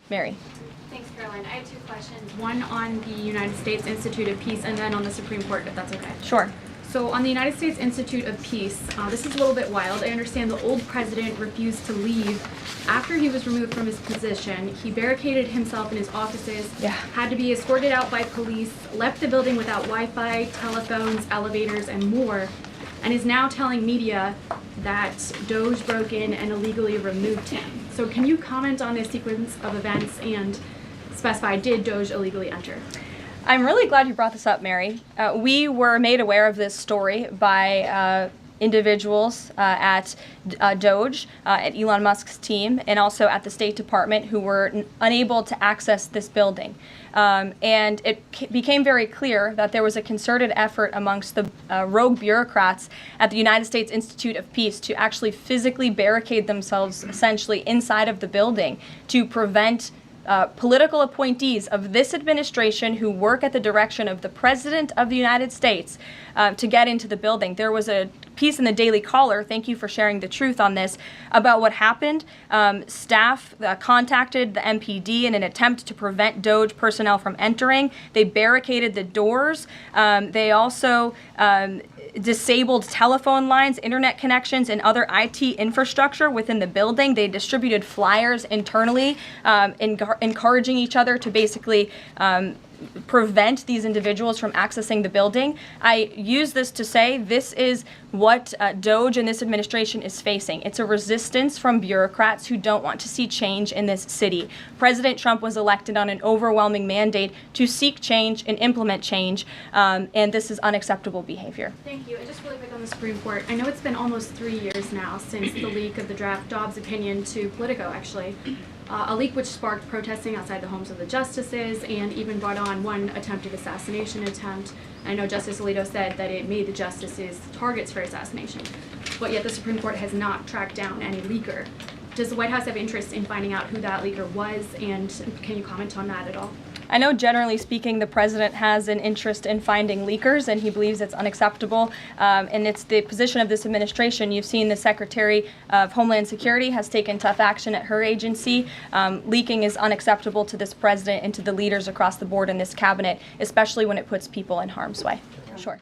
Mary. Thanks, Caroline. I have two questions. One on the United States Institute of Peace and then on the Supreme Court, if that's okay. Sure. So on the United States Institute of Peace, this is a little bit wild. I understand the old president refused to leave after he was removed from his position. He barricaded himself in his offices, had to be escorted out by police, left the building without Wi-Fi, telephones, elevators, and more, and is now telling media that Doge broke in and illegally removed him. So can you comment on this sequence of events and specify, did Doge illegally enter? I'm really glad you brought this up, Mary. We were made aware of this story by individuals at Doge, at Elon Musk's team, and also at the State Department who were unable to access this building. And it became very clear that there was a concerted effort amongst the rogue bureaucrats at the United States Institute of Peace to actually physically barricade themselves essentially inside of the building to prevent political appointees of this administration who work at the direction of the President of the United States to get into the building. There was a piece in the Daily Caller, thank you for sharing the truth on this, about what happened. Staff contacted the MPD in an attempt to prevent Doge personnel from entering. They barricaded the doors. They also disabled telephone lines, internet connections, and other IT infrastructure within the building. They distributed flyers internally, encouraging each other to basically prevent these individuals from accessing the building. I use this to say this is what Doge and this administration is facing. It's a resistance from bureaucrats who don't want to see change in this city. President Trump was elected on an overwhelming mandate to seek change and implement change, and this is unacceptable behavior. Thank you. And just really quick on the Supreme Court, I know it's been almost 3 years now since the leak of the draft Dobbs opinion to Politico, actually. A leak which sparked protesting outside the homes of the justices and even brought on one attempted assassination attempt. I know Justice Alito said that it made the justices targets for assassination, but yet the Supreme Court has not tracked down any leaker. Does the White House have interest in finding out who that leaker was, and can you comment on that at all? I know generally speaking the president has an interest in finding leakers and he believes it's unacceptable, and it's the position of this administration. You've seen the Secretary of Homeland Security has taken tough action at her agency. Leaking is unacceptable to this president and to the leaders across the board in this cabinet, especially when it puts people in harm's way. Sure.